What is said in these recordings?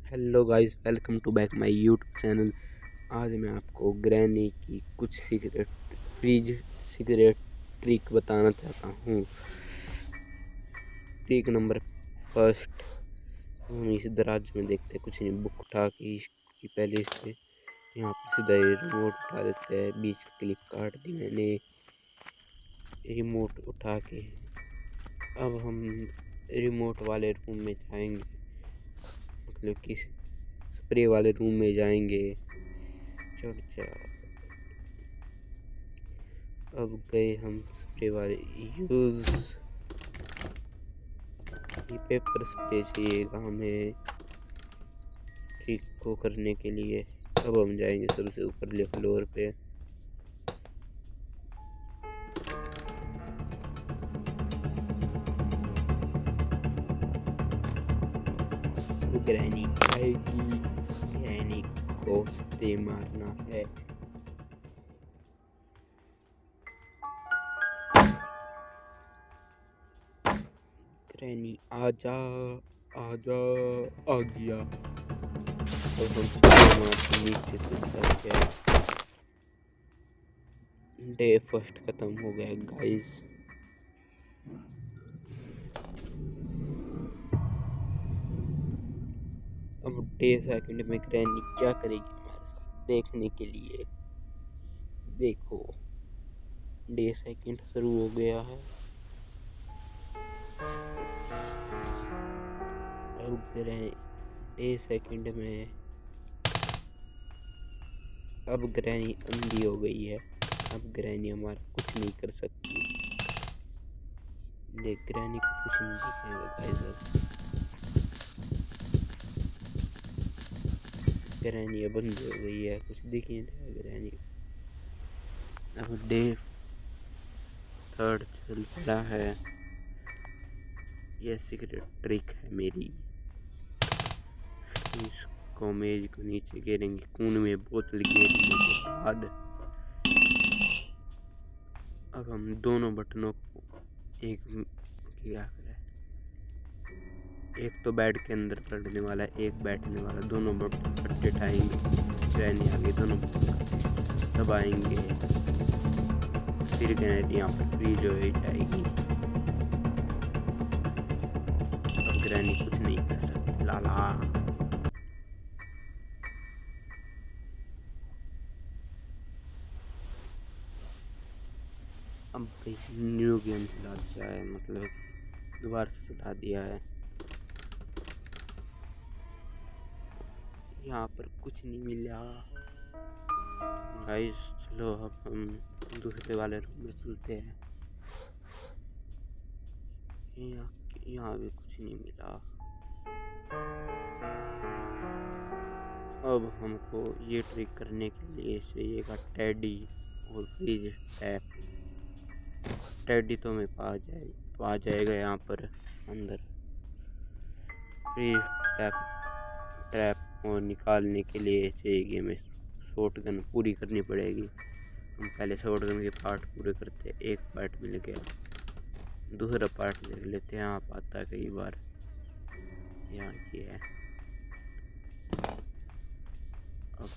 Hello guys, welcome to back my YouTube channel. आज मैं आपको ग्रैनी की कुछ सीक्रेट ट्रिक बताना चाहता हूँ। ट्रिक नंबर फर्स्ट, हम इस दराज में देखते हैं कुछ नहीं, बुक उठा के इसकी पहले इस पे यहाँ पे सीधा ये रिमोट उठा देते हैं। बीच की क्लिप काट दी मैंने रिमोट उठा के। अब हम रिमोट वाले रूम में जाएंगे, मतलब कि स्प्रे वाले रूम में जाएंगे। चढ़ जा। अब गए हम स्प्रे वाले यूज। ये पेपर स्प्रे चाहिएगा हमें ट्रिक को करने के लिए। अब हम जाएंगे सबसे ऊपरले फ्लोर पे। अब ग्रैनी आएगी, ग्रैनी को स्प्रे मारना है। ग्रैनी आजा आजा, आ गया। अब हम स्प्रे मारते नीचे से उतर के। डे फर्स्ट खत्म हो गया गाइस। अब डे सेकंड में ग्रैनी क्या करेगी हमारे साथ देखने के लिए देखो। डे सेकंड शुरू हो गया है। अब डे सेकंड में अब ग्रैनी अंधी हो गई है। अब ग्रैनी हमारा कुछ नहीं कर सकती। देख, ग्रैनी को कुछ नहीं दिखेगा गाइस। अब ग्रैनी अब अंधी हो गई है, कुछ दिख ही नहीं रहा ग्रैनी। अब डे थर्ड चल पड़ा है। यह सीक्रेट ट्रिक है मेरी। इसको मेज को नीचे गिरेंगे, कून में बोतल गिरने के बाद अब हम दोनों बटनों को एक क्या करें, एक तो बेड के अंदर पड़ने वाला है, एक बैठने वाला। दोनों बटन इकट्ठे उठाएंगे, ग्रैनी आगे दोनों बटन दबाएंगे, फिर ग्रैनी यहाँ पर फ्रीज हो जाएगी। अब ग्रैनी कुछ नहीं कर सकती लाला। अब न्यू गेम चला दिया है, मतलब दोबारा से चला दिया है। यहाँ पर कुछ नहीं मिला गाइस। चलो अब हम दूसरे वाले रूम में चलते हैं। यहाँ भी कुछ नहीं मिला। अब हमको ये ट्रिक करने के लिए चाहिएगा टेडी और फ्रीज टैप। टेडी तो हमें पा जाएगा यहाँ पर अंदर। फ्रीज ट्रैप को निकालने के लिए चाहिए हमें शॉटगन पूरी करनी पड़ेगी। हम पहले शॉटगन के पार्ट पूरे करते हैं। एक पार्ट मिल गया, दूसरा पार्ट देख लेते हैं। आप आता है कई बार, यहाँ ये है। अब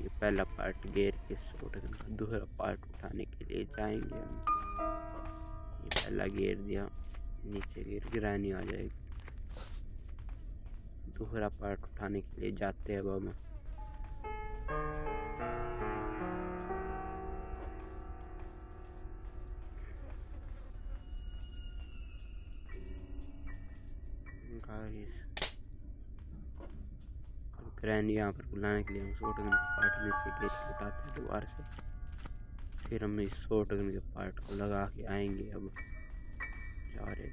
ये पहला पार्ट गेर के शॉटगन का दूसरा पार्ट उठाने के लिए जाएंगे हम। ये पहला गेर दिया, नीचे गिरानी आ जाएगी। दूसरा पार्ट उठाने के लिए जाते हैं अब हम। गाइस, अब ग्रैनी यहाँ पर बुलाने के लिए हम शॉटगन के पार्ट नीचे गेर के उठाते हैं दोबारा से। फिर हम इस शॉटगन के पार्ट को लगा के आएंगे। अब जा रहे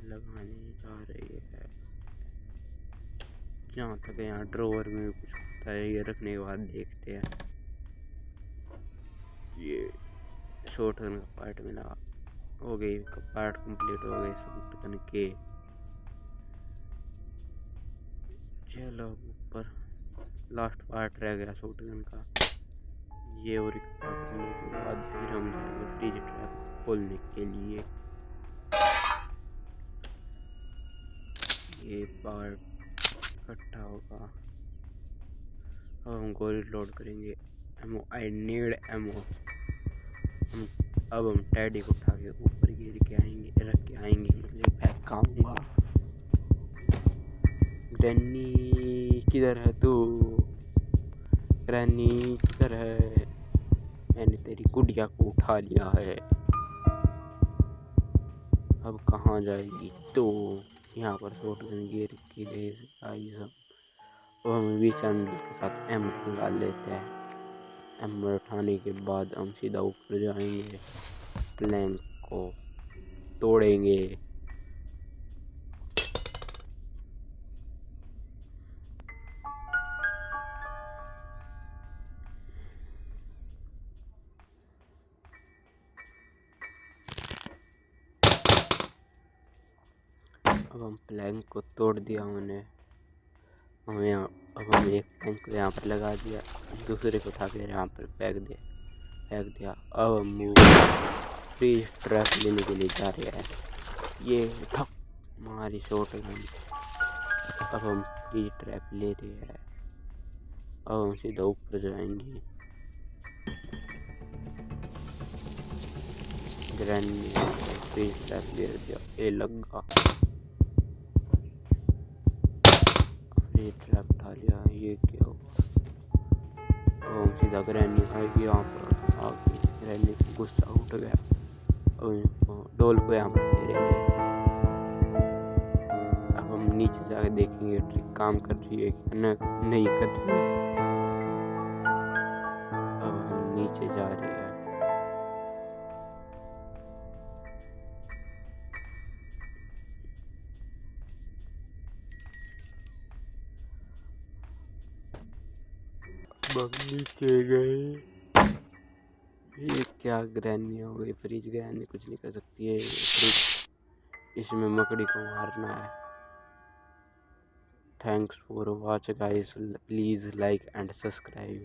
लगाने जा रही है। जहाँ तक यहाँ ड्रॉवर में कुछ होता है, ये रखने के बाद देखते हैं। ये शॉटगन का पार्ट मिला, हो गई पार्ट कंप्लीट हो गए शॉटगन के। चलो ऊपर लास्ट पार्ट रह गया शॉटगन का। ये और इकट्ठा करने के बाद फिर हम जाएंगे फ्रीज ट्रैप को खोलने के लिए। के बाद इकट्ठा होगा। अब हम गोली लोड करेंगे। Ammo, I need ammo. अब हम टैडी को उठा के ऊपर गिर के आएंगे, रख के आएंगे, मतलब बैग खाऊंगा। ग्रैनी किधर है तू? ग्रैनी किधर है? मैंने तेरी गुड़िया को उठा लिया है, अब कहाँ जाएगी तो? यहाँ पर शॉटगन गिर की रेस आई सब। अब हम वी चैनल के साथ एमर निकाल लेते हैं। एमर उठाने के बाद हम सीधा ऊपर जाएंगे, प्लैंक को तोड़ेंगे। अब हम प्लैंक को तोड़ दिया हमने। अब हम एक प्लैंक को यहाँ पर लगा दिया, दूसरे को उठा के यहाँ पर फेंक दिया। अब हम फ्रीज ट्रैप लेने के लिए जा रहे हैं। ये ठक हमारी शॉटगन। अब हम फ्रीज ट्रैप ले रहे हैं। अब हम सीधा ऊपर जाएंगे। ग्रैनी फ्रीज ट्रैप ले दिया, ये लगा फ्रीज ट्रैप उठा लिया। ये क्या हुआ? अब हम सीधा ग्रैनी आएगी यहाँ पर आगे। ग्रैनी को गुस्सा उठ गया। अब डोल को यहाँ पर फेरेंगे। अब हम नीचे जाके देखेंगे ट्रिक काम कर रही है कि नहीं कर रही है। अब हम नीचे जा रहे हैं। अब नीचे गए। ये क्या ग्रैनी हो गई? फ्रिज ग्रैनी कुछ नहीं कर सकती है। फ्रिज, इसमें मकड़ी को मारना है। Thanks for watch guys, please like and subscribe.